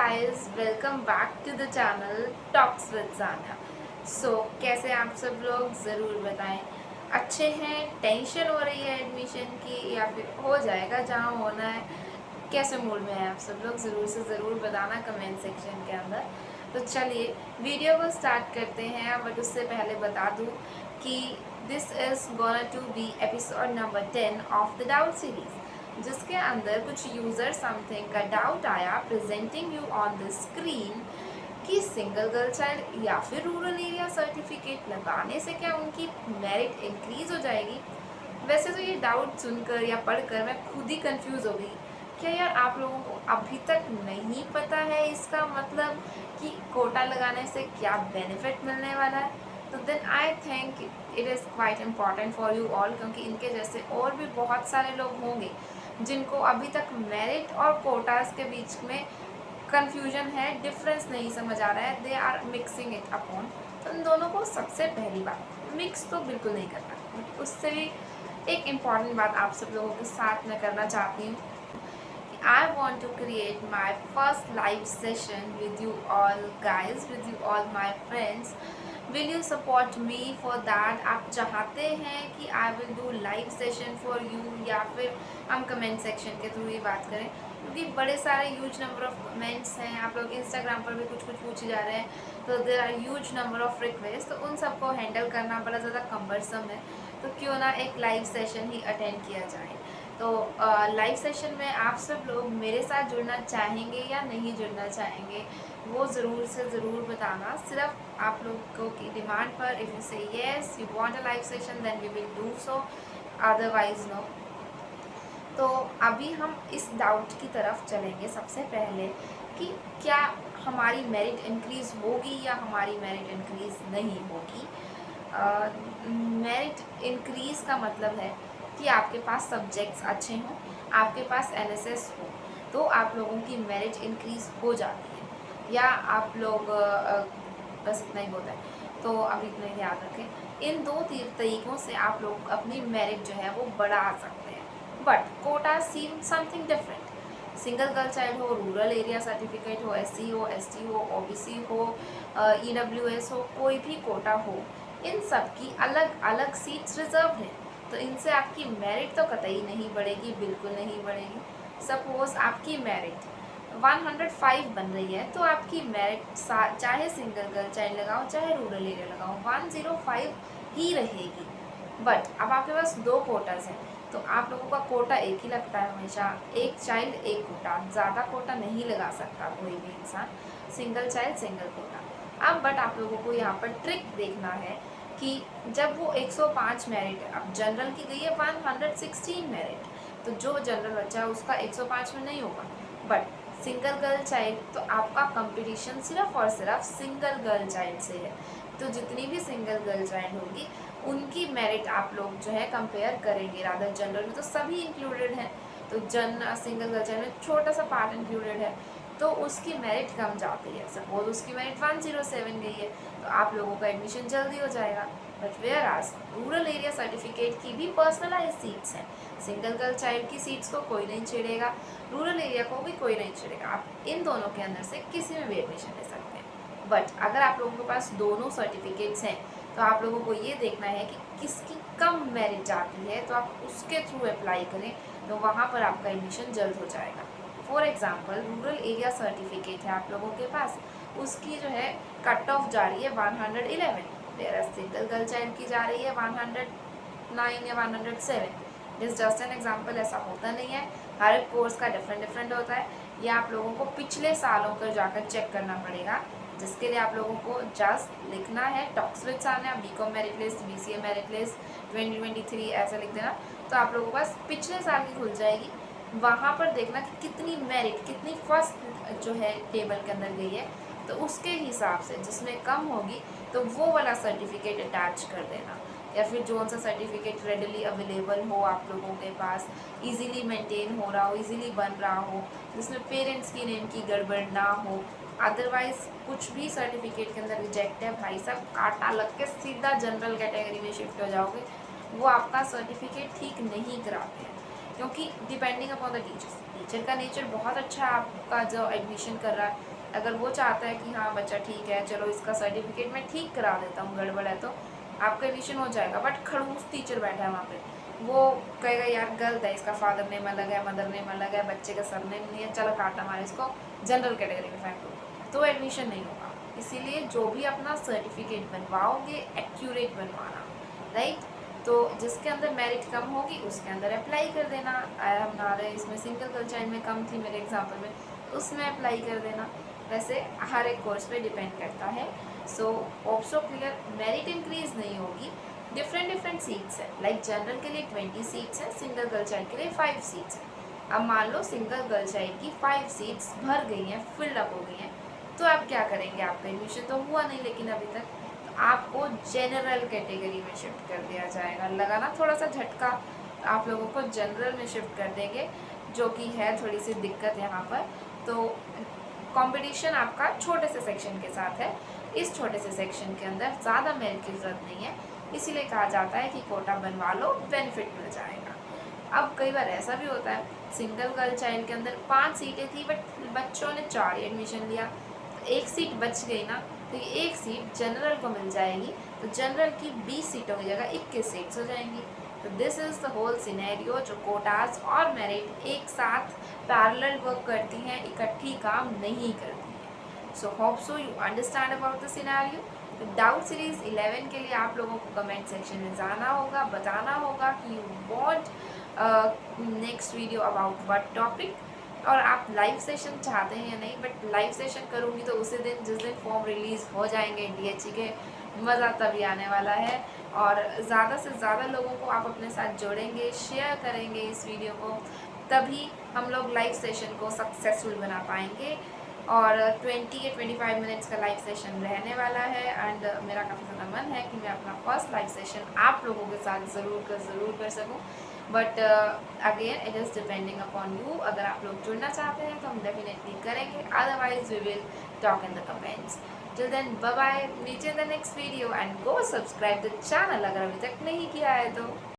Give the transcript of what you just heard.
guys, welcome back to the channel Talks with Zana. कैसे आप सब लोग ज़रूर बताएं। अच्छे हैं, टेंशन हो रही है एडमिशन की या फिर हो जाएगा जहाँ होना है। कैसे मूड में है आप सब लोग ज़रूर से ज़रूर बताना कमेंट सेक्शन के अंदर। तो चलिए वीडियो को स्टार्ट करते हैं, बट उससे पहले बता दूँ कि this is gonna to be episode number 10 of the doubt series, जिसके अंदर कुछ यूज़र समथिंग का डाउट आया presenting you on the screen कि सिंगल गर्ल चाइल्ड या फिर रूरल एरिया सर्टिफिकेट लगाने से क्या उनकी मेरिट इंक्रीज हो जाएगी। वैसे तो ये डाउट सुनकर या पढ़कर मैं खुद ही कंफ्यूज हो गई। क्या यार आप लोगों को अभी तक नहीं पता है इसका मतलब कि कोटा लगाने से क्या बेनिफिट मिलने वाला है? तो then I think it is quite important for you all, क्योंकि इनके जैसे और भी बहुत सारे लोग होंगे जिनको अभी तक मेरिट और कोटास के बीच में कन्फ्यूजन है, डिफरेंस नहीं समझ आ रहा है, they are mixing it upon. तो इन दोनों को सबसे पहली बात मिक्स तो बिल्कुल नहीं करना, उससे भी एक इम्पॉर्टेंट बात आप सब लोगों के साथ मैं करना चाहती हूँ। I want to create my first live session with you all guys, with you all my friends. Will you support me for that? आप चाहते हैं कि I will do live session for you या फिर हम कमेंट सेक्शन के through ये बात करें, क्योंकि बड़े सारे ह्यूज नंबर ऑफ कमेंट्स हैं। आप लोग इंस्टाग्राम पर भी कुछ कुछ पूछे जा रहे हैं, तो there are huge number of request, तो उन सबको हैंडल करना बड़ा ज़्यादा कम्बरसम है। तो क्यों ना एक लाइव सेशन ही अटेंड किया जाए। तो लाइव सेशन में आप सब लोग मेरे साथ जुड़ना चाहेंगे या नहीं जुड़ना चाहेंगे, वो ज़रूर से ज़रूर बताना। सिर्फ आप लोगों की डिमांड पर, if you say yes you want a live session then we will do so, otherwise no. तो अभी हम इस डाउट की तरफ चलेंगे सबसे पहले कि क्या हमारी मेरिट इंक्रीज़ होगी या हमारी मेरिट इंक्रीज़ नहीं होगी। मेरिट इंक्रीज़ का मतलब है कि आपके पास सब्जेक्ट्स अच्छे हों, आपके पास एनएसएस हो, तो आप लोगों की मेरिट इंक्रीज़ हो जाती है। या आप लोग बस इतना ही होता है, तो अभी इतना ही याद रखें। इन दो तरीक़ों से आप लोग अपनी मेरिट जो है वो बढ़ा सकते हैं। But quota seem something different. Single girl child हो, रूरल एरिया सर्टिफिकेट हो, एससी हो, एसटी हो, ओबीसी हो, ईडब्ल्यूएस हो, कोई भी कोटा हो, इन सब की अलग अलग सीट्स रिजर्व हैं। तो इनसे आपकी मेरिट तो कतई नहीं बढ़ेगी, बिल्कुल नहीं बढ़ेगी। सपोज़ आपकी मेरिट 105 बन रही है, तो आपकी मेरिट चाहे सिंगल गर्ल चाइल्ड लगाओ चाहे रूरल एरिया लगाओ 105 ही रहेगी। बट अब आपके पास दो कोटाज हैं, तो आप लोगों का कोटा एक ही लगता है हमेशा, एक चाइल्ड एक कोटा, ज़्यादा कोटा नहीं लगा सकता कोई भी इंसान, सिंगल चाइल्ड सिंगल कोटा। अब बट आप लोगों को यहाँ पर ट्रिक देखना है कि जब वो 105 मेरिट, अब जनरल की गई है 116 मेरिट, तो जो जनरल बच्चा है उसका 105 में नहीं होगा। बट सिंगल गर्ल चाइल्ड, तो आपका कंपटीशन सिर्फ और सिर्फ सिंगल गर्ल चाइल्ड से है। तो जितनी भी सिंगल गर्ल चाइल्ड होगी उनकी मेरिट आप लोग जो है कंपेयर करेंगे। रादर जनरल में तो सभी इंक्लूडेड हैं, तो सिंगल गर्ल चाइल्ड में छोटा सा पार्ट इंक्लूडेड है, तो उसकी मेरिट कम जाती है। सपोज उसकी मेरिट 107 गई है, तो आप लोगों का एडमिशन जल्दी हो जाएगा। बट वेयर आज रूरल एरिया सर्टिफिकेट की भी पर्सनलाइज सीट्स हैं, सिंगल गर्ल चाइल्ड की सीट्स को कोई नहीं छेड़ेगा, रूरल एरिया को भी कोई नहीं छेड़ेगा। आप इन दोनों के अंदर से किसी में भी एडमिशन ले सकते हैं। बट अगर आप लोगों के पास दोनों सर्टिफिकेट्स हैं, तो आप लोगों को ये देखना है कि किसकी कम मेरिट जाती है, तो आप उसके थ्रू अप्लाई करें, तो वहाँ पर आपका एडमिशन जल्द हो जाएगा। For example rural area certificate है आप लोगों के पास, उसकी जो है कट ऑफ जा रही है 111, मेरा सिंगल गर्ल चाइल्ड की जा रही है 109 या 107। दिस जस्ट एन एग्जाम्पल, ऐसा होता नहीं है, हर एक कोर्स का डिफरेंट होता है। ये आप लोगों को पिछले सालों पर जाकर चेक करना पड़ेगा, जिसके लिए आप लोगों को जस्ट लिखना है talks with Sanya BCom merit list, BCA merit list 2023 ऐसा लिख देना, तो आप लोगों के पास पिछले साल की खुल जाएगी। वहाँ पर देखना कि कितनी मेरिट, कितनी फर्स्ट जो है टेबल के अंदर गई है, तो उसके हिसाब से जिसमें कम होगी तो वो वाला सर्टिफिकेट अटैच कर देना। या फिर जो सा सर्टिफिकेट रेडली अवेलेबल हो आप लोगों के पास, इजीली मेंटेन हो रहा हो, इजीली बन रहा हो, जिसमें पेरेंट्स की नेम की गड़बड़ ना हो। अदरवाइज़ कुछ भी सर्टिफिकेट के अंदर रिजेक्ट है भाई साहब, काटा लग के सीधा जनरल कैटेगरी में शिफ्ट हो जाओगे, वो आपका सर्टिफिकेट ठीक नहीं कराते हैं। क्योंकि डिपेंडिंग अपॉन द टीचर का नेचर बहुत अच्छा है, आपका जो एडमिशन कर रहा है अगर वो चाहता है कि हाँ बच्चा ठीक है, चलो इसका सर्टिफिकेट मैं ठीक करा देता हूँ, गड़बड़ है तो आपका एडमिशन हो जाएगा। बट खड़ूस टीचर बैठा है वहाँ पे, वो कहेगा यार गलत है, इसका फादर नेम अलग है, मदर नेम अलग है, बच्चे का सर नेम नहीं है, चलो काटा मारे इसको, जनरल कैटेगरी में फेंक दो, तो एडमिशन नहीं होगा। इसीलिए जो भी अपना सर्टिफिकेट बनवाओगे एक्यूरेट बनवाना, राइट। तो जिसके अंदर मेरिट कम होगी उसके अंदर अप्लाई कर देना। हमारे इसमें सिंगल गर्ल चाइल्ड में कम थी मेरे एग्जाम्पल में, उसमें अप्लाई कर देना। वैसे हर एक कोर्स पे डिपेंड करता है। सो ऑप्शो क्लियर, मेरिट इंक्रीज नहीं होगी, डिफरेंट सीट्स है। लाइक जनरल के लिए 20 सीट्स है, सिंगल गर्ल चाइल्ड के लिए 5 सीट्स है। अब मान लो सिंगल गर्ल चाइल्ड की 5 सीट्स भर गई हैं, फिल्ड अप हो गई हैं, तो आप क्या करेंगे? आपका एडमिशन तो हुआ नहीं लेकिन अभी तक, तो आपको जनरल कैटेगरी में शिफ्ट कर दिया जाएगा। लगा ना थोड़ा सा झटका, आप लोगों को जनरल में शिफ्ट कर देंगे, जो कि है थोड़ी सी दिक्कत यहाँ पर। तो कंपटीशन आपका छोटे से सेक्शन के साथ है, इस छोटे से सेक्शन के अंदर ज़्यादा मेरिट की ज़रूरत नहीं है, इसीलिए कहा जाता है कि कोटा बनवा लो, बेनिफिट मिल जाएगा। अब कई बार ऐसा भी होता है, सिंगल गर्ल चाइल्ड के अंदर 5 सीटें थी बट बच्चों ने 4 ही एडमिशन लिया, एक सीट बच गई ना, तो ये एक सीट जनरल को मिल जाएगी, तो जनरल की 20 सीटों की जगह 21 सीट्स हो जाएंगी। तो this is the whole scenario, जो कोटाज और मेरिट एक साथ पैरेलल वर्क करती हैं, इकट्ठी काम नहीं करती हैं। So hope so you understand about the scenario. तो डाउट सीरीज 11 के लिए आप लोगों को कमेंट सेक्शन में जाना होगा, बताना होगा कि you want next video about what topic, और आप लाइव सेशन चाहते हैं या नहीं। बट लाइव सेशन करूँगी तो उसी दिन जिस दिन फॉर्म रिलीज़ हो जाएंगे DHE के, मज़ा तभी आने वाला है। और ज़्यादा से ज़्यादा लोगों को आप अपने साथ जोड़ेंगे, शेयर करेंगे इस वीडियो को, तभी हम लोग लाइव सेशन को सक्सेसफुल बना पाएंगे। और 20 या 25 मिनट्स का लाइव सेशन रहने वाला है, एंड मेरा काफ़ी ज़्यादा मन है कि मैं अपना फर्स्ट लाइव सेशन आप लोगों के साथ ज़रूर कर सकूँ। But again it is depending upon you. अगर आप लोग जुड़ना चाहते हैं तो हम डेफिनेटली करेंगे, otherwise we will talk in the comments. Till then bye bye, meet in the next video and go subscribe the channel अगर अभी तक नहीं किया है तो।